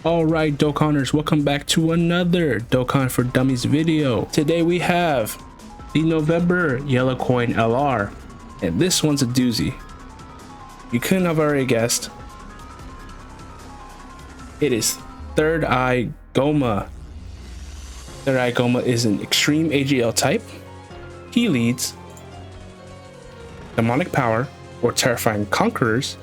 Alright Dokkanners, welcome back to another Dokkan for Dummies video. Today we have the November Yellow Coin LR, and this one's a doozy. You couldn't have already guessed. It is Third Eye Gomah. Third Eye Gomah is an extreme AGL type. He leads Demonic Power or Terrifying Conquerors.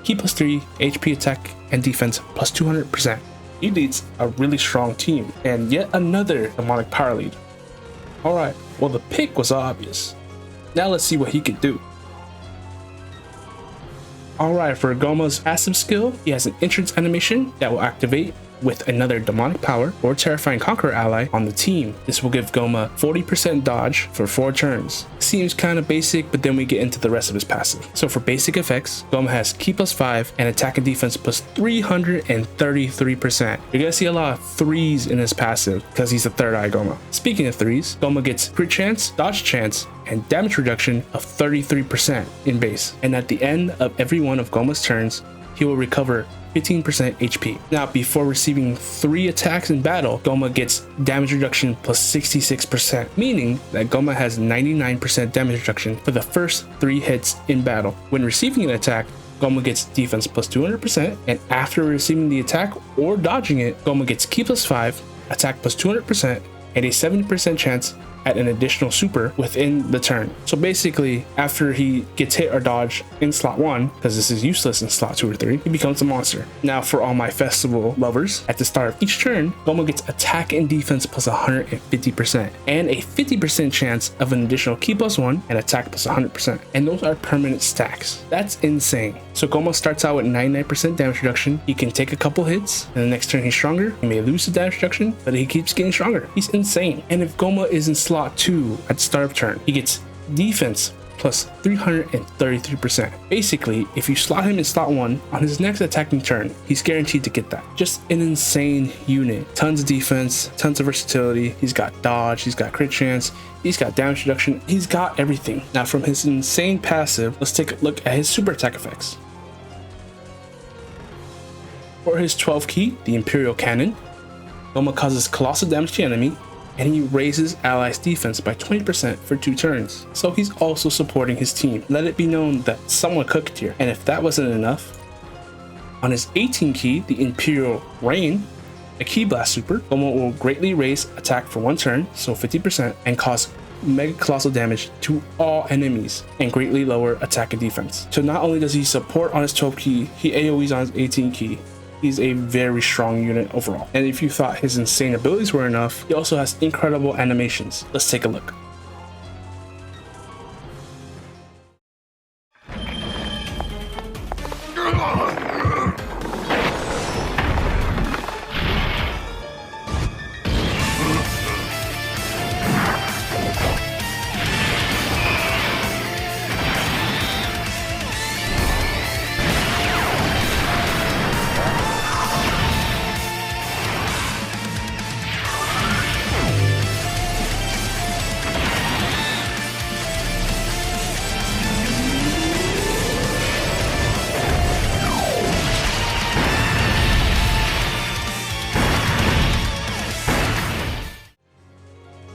Key +3, HP attack and defense plus 200%. He leads a really strong team and yet another demonic power lead. Alright, well the pick was obvious. Now let's see what he could do. Alright, for Gomah's passive skill, he has an entrance animation that will activate with another demonic power or terrifying conqueror ally on the team. This will give Gomah 40% dodge for 4 turns. Seems kind of basic, but then we get into the rest of his passive. So for basic effects, Gomah has key +5 and attack and defense plus 333%. You're gonna see a lot of 3s in his passive because he's a Third Eye Gomah. Speaking of 3s, Gomah gets crit chance, dodge chance, and damage reduction of 33% in base. And at the end of every one of Gomah's turns, he will recover 15% HP. Now, before receiving 3 attacks in battle, Gomah gets damage reduction plus 66%, meaning that Gomah has 99% damage reduction for the first 3 hits in battle. When receiving an attack, Gomah gets defense plus 200%, and after receiving the attack or dodging it, Gomah gets key +5, attack plus 200%, and a 70% chance at an additional super within the turn. So basically, after he gets hit or dodged in slot 1, because this is useless in slot 2 or 3, he becomes a monster. Now for all my festival lovers, at the start of each turn, Gomah gets attack and defense plus 150% and a 50% chance of an additional key +1 and attack plus 100%. And those are permanent stacks. That's insane. So Gomah starts out with 99% damage reduction. He can take a couple hits, and the next turn he's stronger. He may lose the damage reduction, but he keeps getting stronger. He's insane. And if Gomah is in slot 2 at the start of turn, he gets defense plus 333%. Basically, if you slot him in slot 1 on his next attacking turn, he's guaranteed to get that. Just an insane unit. Tons of defense, tons of versatility. He's got dodge, he's got crit chance, he's got damage reduction, he's got everything. Now from his insane passive, let's take a look at his super attack effects. For his 12 key, the Imperial Cannon, Gomah causes colossal damage to the enemy, and he raises allies' defense by 20% for 2 turns. So he's also supporting his team. Let it be known that someone cooked here. And if that wasn't enough, on his 18 key, the Imperial Rain, a Ki Blast super, Gomah will greatly raise attack for 1 turn, so 50%, and cause mega colossal damage to all enemies and greatly lower attack and defense. So not only does he support on his 12 key, he AoEs on his 18 key. He's a very strong unit overall. And if you thought his insane abilities were enough, he also has incredible animations. Let's take a look.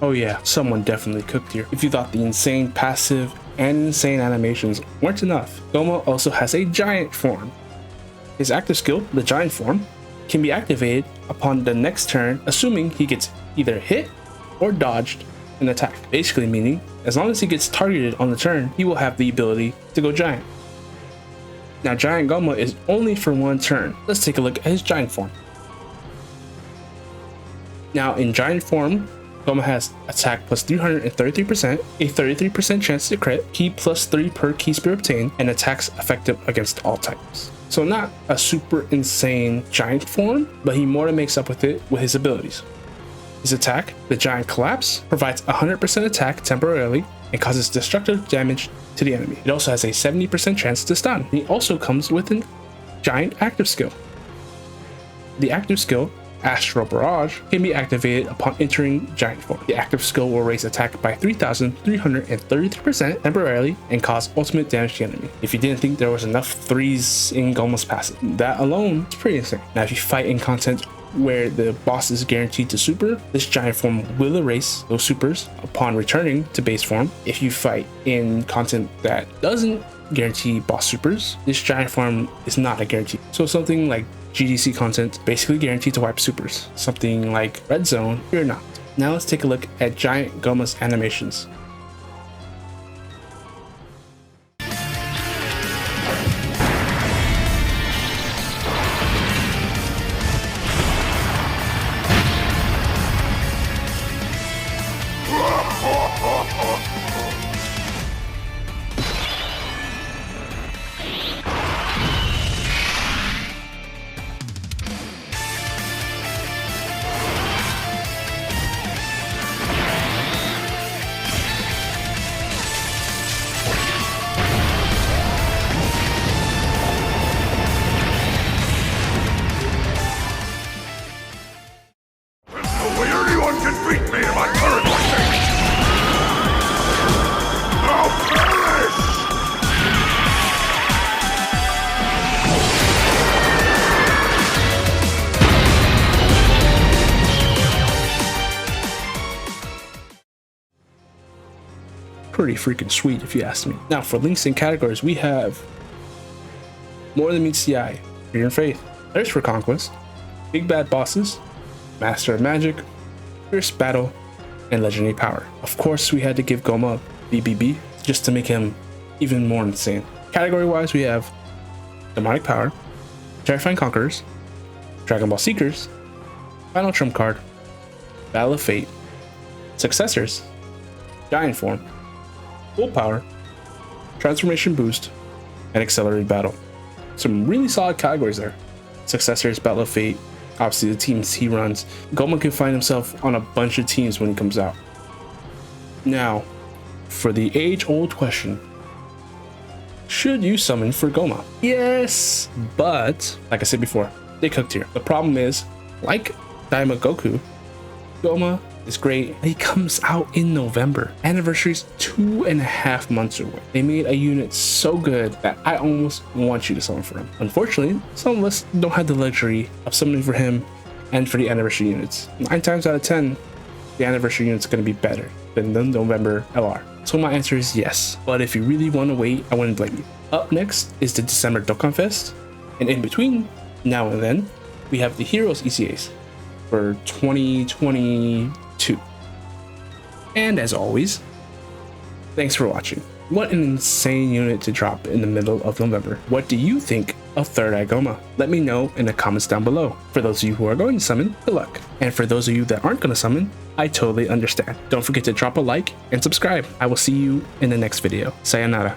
Oh yeah, someone definitely cooked here. If you thought the insane passive and insane animations weren't enough, Gomah also has a giant form. His active skill, the giant form, can be activated upon the next turn, assuming he gets either hit or dodged an attack. Basically meaning, as long as he gets targeted on the turn, he will have the ability to go giant. Now giant Gomah is only for 1 turn. Let's take a look at his giant form. Now in giant form, Gomah has attack plus 333%, a 33% chance to crit, key +3 per key spear obtained, and attacks effective against all types. So not a super insane giant form, but he more than makes up with it with his abilities. His attack, the Giant Collapse, provides 100% attack temporarily and causes destructive damage to the enemy. It also has a 70% chance to stun. He also comes with a giant active skill. The active skill Astral Barrage can be activated upon entering giant form. The active skill will raise attack by 3,333% temporarily and cause ultimate damage to the enemy. If you didn't think there was enough 3s in Gomah's passive, that alone is pretty insane. Now if you fight in content where the boss is guaranteed to super, this giant form will erase those supers upon returning to base form. If you fight in content that doesn't guarantee boss supers, this giant form is not a guarantee. So something like GDC content basically guaranteed to wipe supers. Something like Red Zone, you're not. Now let's take a look at Giant Gomah's animations. Pretty freaking sweet if you ask me. Now for links and categories, we have More Than Meets the Eye, Fear and Faith, Thirst for Conquest, Big Bad Bosses, Master of Magic, Fierce Battle, and Legendary Power. Of course, we had to give Gomah BBB just to make him even more insane. Category wise, we have Demonic Power, Terrifying Conquerors, Dragon Ball Seekers, Final Trump Card, Battle of Fate, Successors, Giant Form, Full Power, Transformation Boost, and Accelerated Battle. Some really solid categories there. Successors, Battle of Fate, obviously the teams he runs. Gomah can find himself on a bunch of teams when he comes out. Now, for the age-old question, should you summon for Gomah? Yes, but like I said before, they cooked here. The problem is, like Daima Goku, Gomah is great. He comes out in November. Anniversary's 2.5 months away. They made a unit so good that I almost want you to summon for him. Unfortunately, some of us don't have the luxury of summoning for him and for the anniversary units. 9 times out of 10, the anniversary unit's going to be better than the November LR. So my answer is yes. But if you really want to wait, I wouldn't blame you. Up next is the December Dokkanfest. And in between now and then, we have the Heroes ECAs for 2022. And as always, thanks for watching. What an insane unit to drop in the middle of November. What do you think of Third Eye Gomah? Let me know in the comments down below. For those of you who are going to summon, good luck. And for those of you that aren't going to summon, I totally understand. Don't forget to drop a like and subscribe. I will see you in the next video. Sayonara.